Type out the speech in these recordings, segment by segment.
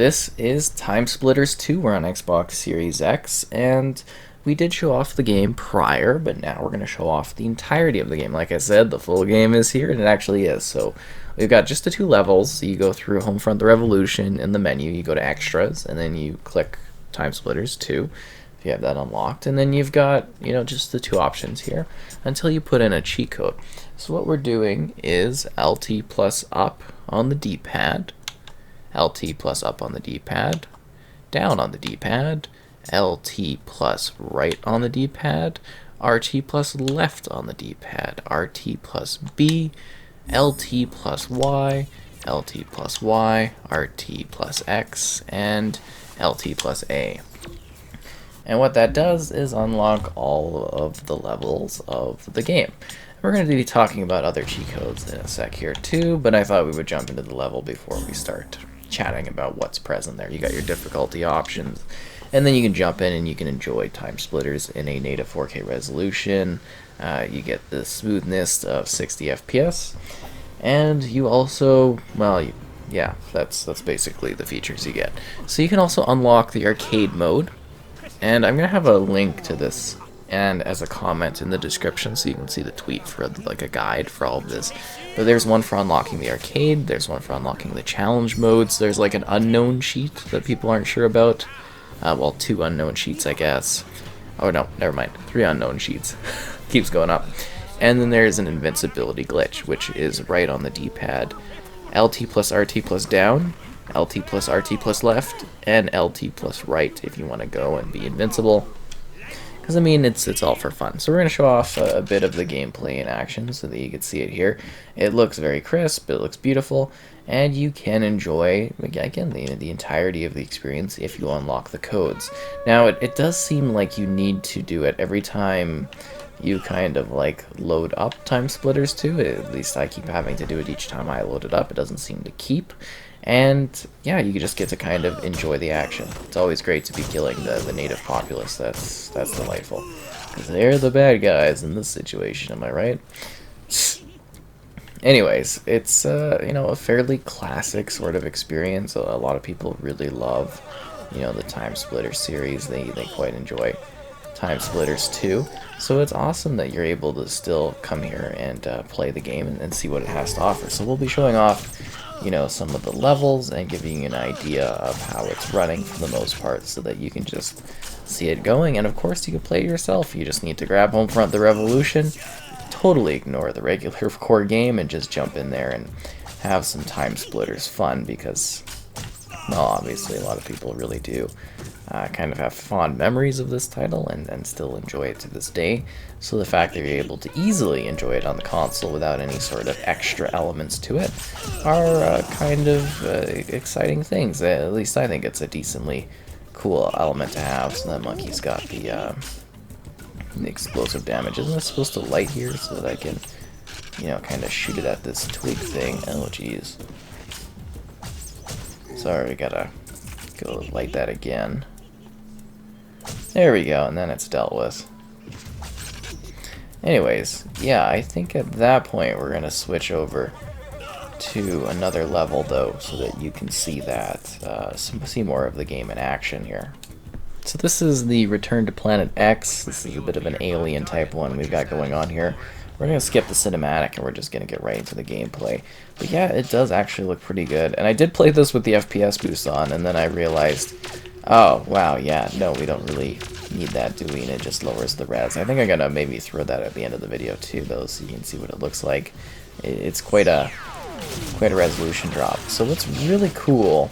This is Timesplitters 2. We're on Xbox Series X, and we did show off the game prior, but now we're going to show off the entirety of the game. Like I said, the full game is here, and it actually is. So we've got just the two levels. You go through Homefront the Revolution. In the menu, you go to Extras, and then you click Timesplitters 2, if you have that unlocked. And then you've got, just the two options here until you put in a cheat code. So what we're doing is LT plus up on the D-pad, LT plus up on the D-pad, down on the D-pad, LT plus right on the D-pad, RT plus left on the D-pad, RT plus B, LT plus Y, LT plus Y, RT plus X, and LT plus A. And what that does is unlock all of the levels of the game. We're going to be talking about other cheat codes in a sec here too, but I thought we would jump into the level before we start chatting about what's present there. You got your difficulty options, and then you can jump in and you can enjoy Timesplitters in a native 4K resolution. You get the smoothness of 60 FPS, and you also, yeah, that's basically the features you get. So you can also unlock the arcade mode, and I'm gonna have a link to this and as a comment in the description so you can see the tweet for like a guide for all of this. But there's one for unlocking the arcade, there's one for unlocking the challenge modes, there's like an unknown sheet that people aren't sure about. Well, 2 unknown sheets, I guess. Oh no, never mind, 3 unknown sheets. Keeps going up. And then there's an invincibility glitch, which is right on the D-pad. LT plus RT plus down, LT plus RT plus left, and LT plus right if you want to go and be invincible. Because, I mean, it's all for fun. So we're going to show off a bit of the gameplay in action so that you can see it here. It looks very crisp, it looks beautiful, and you can enjoy, again, the entirety of the experience if you unlock the codes. Now, it does seem like you need to do it every time you kind of like load up Timesplitters 2. At least I keep having to do it each time I load it up. It doesn't seem to keep. And yeah, you just get to kind of enjoy the action. It's always great to be killing the native populace. That's delightful, because they're the bad guys in this situation. Am I right? Anyways, it's a fairly classic sort of experience. A lot of people really love the Timesplitters series. They quite enjoy Timesplitters 2. So it's awesome that you're able to still come here and play the game and see what it has to offer. So we'll be showing off some of the levels and giving you an idea of how it's running for the most part so that you can just see it going. And of course you can play it yourself. You just need to grab Homefront the Revolution, totally ignore the regular core game, and just jump in there and have some Timesplitters fun, because, well, obviously a lot of people really do kind of have fond memories of this title and still enjoy it to this day. So the fact that you're able to easily enjoy it on the console without any sort of extra elements to it are kind of exciting things. At least I think it's a decently cool element to have. So that monkey's got the explosive damage. Isn't it supposed to light here so that I can, kind of shoot it at this twig thing? Oh, jeez. Sorry, gotta go light that again. There we go, and then it's dealt with. Anyways, yeah, I think at that point we're going to switch over to another level, though, so that you can see that, see more of the game in action here. So this is the Return to Planet X. This is a bit of an alien type one we've got going on here. We're going to skip the cinematic and we're just going to get right into the gameplay. But yeah, it does actually look pretty good. And I did play this with the FPS Boost on, and then I realized, oh, wow, yeah, no, we don't really need that, do we? And it just lowers the res. I think I'm going to maybe throw that at the end of the video too, though, so you can see what it looks like. It's quite a resolution drop. So what's really cool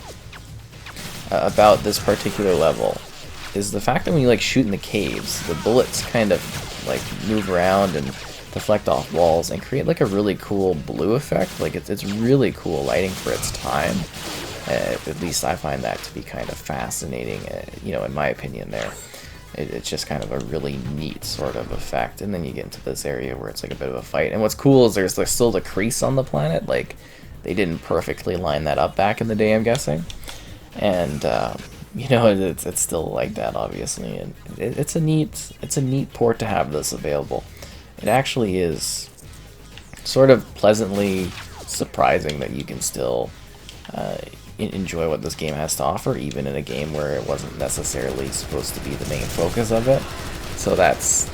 about this particular level is the fact that when you shoot in the caves, the bullets kind of move around and deflect off walls and create a really cool blue effect. It's really cool lighting for its time. At least I find that to be kind of fascinating, in my opinion there. It's just kind of a really neat sort of effect. And then you get into this area where it's a bit of a fight. And what's cool is there's still the crease on the planet. They didn't perfectly line that up back in the day, I'm guessing. And it's still like that, obviously. And it's a neat port to have this available. It actually is sort of pleasantly surprising that you can still enjoy what this game has to offer, even in a game where it wasn't necessarily supposed to be the main focus of it. So that's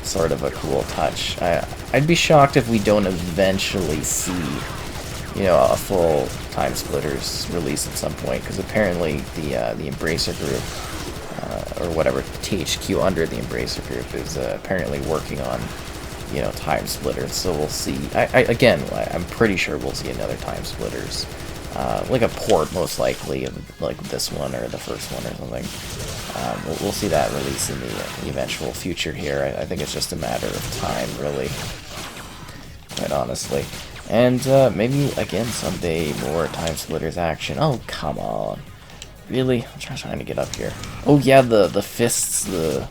sort of a cool touch. I'd be shocked if we don't eventually see, you know, a full Timesplitters release at some point, because apparently the Embracer Group, or whatever THQ under the Embracer Group, is apparently working on, you know, Timesplitters. So we'll see. Again, I'm pretty sure we'll see another Timesplitters, like a port most likely of like this one or the first one or something. We'll see that release in the eventual future here. I think it's just a matter of time, really, quite honestly. And maybe, again, someday more Timesplitters action. Oh, come on. Really? I'm trying to get up here. Oh, yeah, the fists, the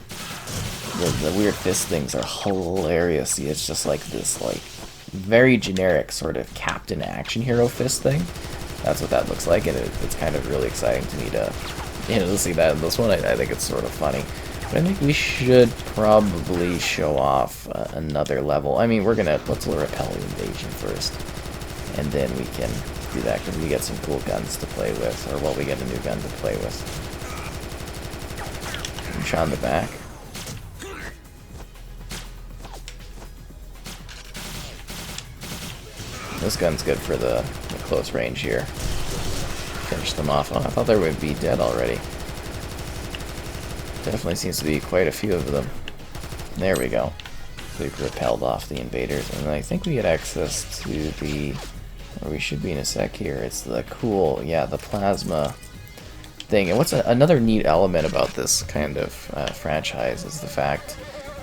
weird fist things are hilarious. See, it's just like this, like, very generic sort of Captain Action Hero fist thing. That's what that looks like, and it's kind of really exciting to me to, you know, to see that in this one. I think it's sort of funny. But I think we should probably show off another level. I mean, let's repel the invasion first, and then we can do that, because we get some cool guns to play with, or, well, we get a new gun to play with. Shot in the back. This gun's good for the close range here. Finish them off. Oh, I thought they would be dead already. Definitely seems to be quite a few of them. There we go. So we've repelled off the invaders, and I think we get access to the, or we should be in a sec here. It's the cool, yeah, the plasma thing. And what's another neat element about this kind of franchise is the fact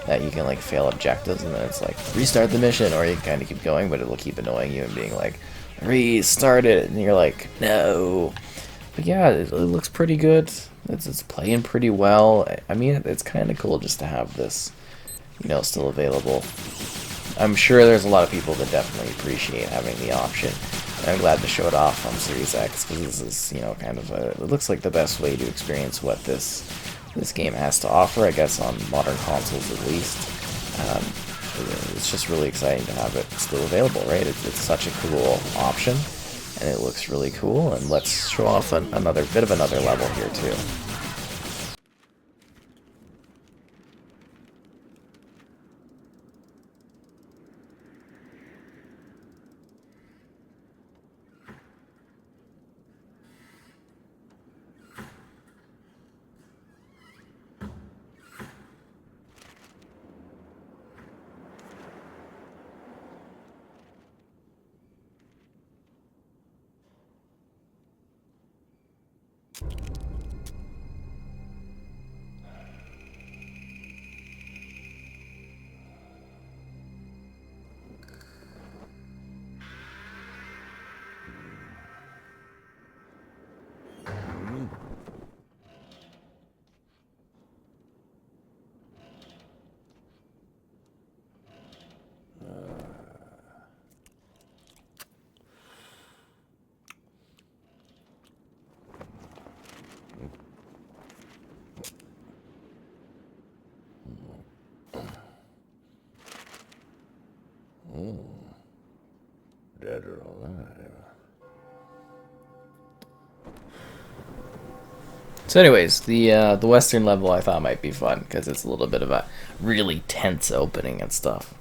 that you can like fail objectives, and then it's like restart the mission, or you can kind of keep going, but it'll keep annoying you and being like, restart it, and you're like, no. But yeah, it looks pretty good. It's playing pretty well. I mean, it's kind of cool just to have this, you know, still available. I'm sure there's a lot of people that definitely appreciate having the option. And I'm glad to show it off on Series X, because this is, you know, kind of it looks like the best way to experience what this game has to offer, I guess, on modern consoles at least. It's just really exciting to have it still available, right? It's such a cool option, and it looks really cool. And let's show off another bit of another level here too. Dead or alive. So anyways, the western level I thought might be fun, because it's a little bit of a really tense opening and stuff.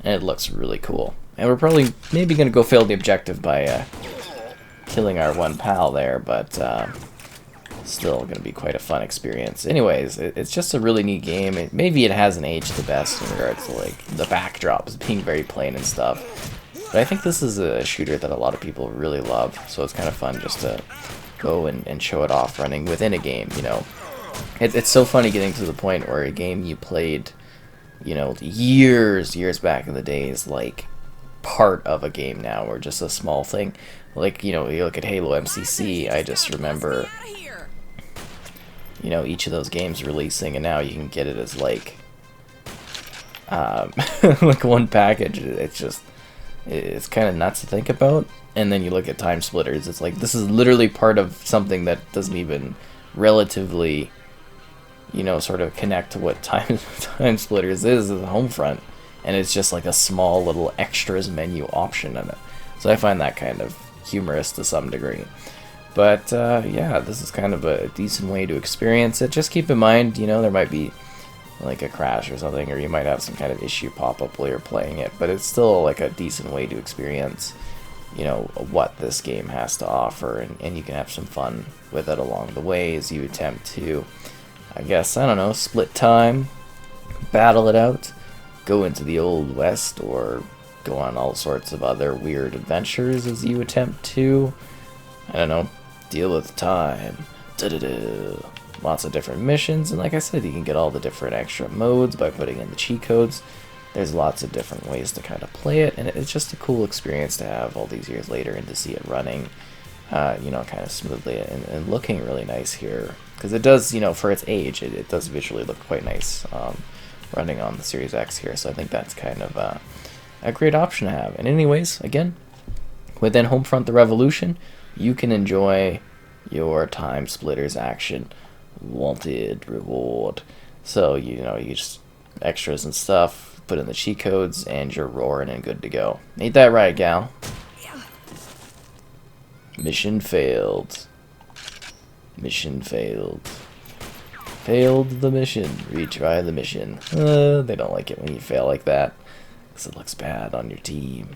And it looks really cool. And we're probably maybe going to go fail the objective by killing our one pal there, but still going to be quite a fun experience. Anyways, it's just a really neat game. Maybe it hasn't aged the best in regards to like the backdrops being very plain and stuff. But I think this is a shooter that a lot of people really love, so it's kind of fun just to go and show it off running within a game, you know. It's so funny getting to the point where a game you played, you know, years back in the day is like part of a game now, or just a small thing. Like, you know, you look at Halo MCC, I just remember, you know, each of those games releasing, and now you can get it as like like one package. It's kind of nuts to think about. And then you look at Timesplitters, it's like this is literally part of something that doesn't even relatively, you know, sort of connect to what Timesplitters is Homefront, and it's just like a small little extras menu option in it. So I find that kind of humorous to some degree. But yeah, this is kind of a decent way to experience it. Just keep in mind, you know, there might be like a crash or something, or you might have some kind of issue pop up while you're playing it, but it's still like a decent way to experience, you know, what this game has to offer, and you can have some fun with it along the way as you attempt to, I guess, I don't know, split time, battle it out, go into the Old West, or go on all sorts of other weird adventures as you attempt to, I don't know, deal with time. Lots of different missions, and like I said, you can get all the different extra modes by putting in the cheat codes. There's lots of different ways to kind of play it, and it's just a cool experience to have all these years later and to see it running, you know, kind of smoothly and looking really nice here. Because it does, you know, for its age, it does visually look quite nice running on the Series X here, so I think that's kind of a great option to have. And anyways, again, within Homefront the Revolution, you can enjoy your Timesplitters action. Wanted reward. So, you know, you just extras and stuff, put in the cheat codes, and you're roaring and good to go. Ain't that right, gal? Yeah. Mission failed. Mission failed. Failed the mission. Retry the mission. They don't like it when you fail like that, because it looks bad on your team.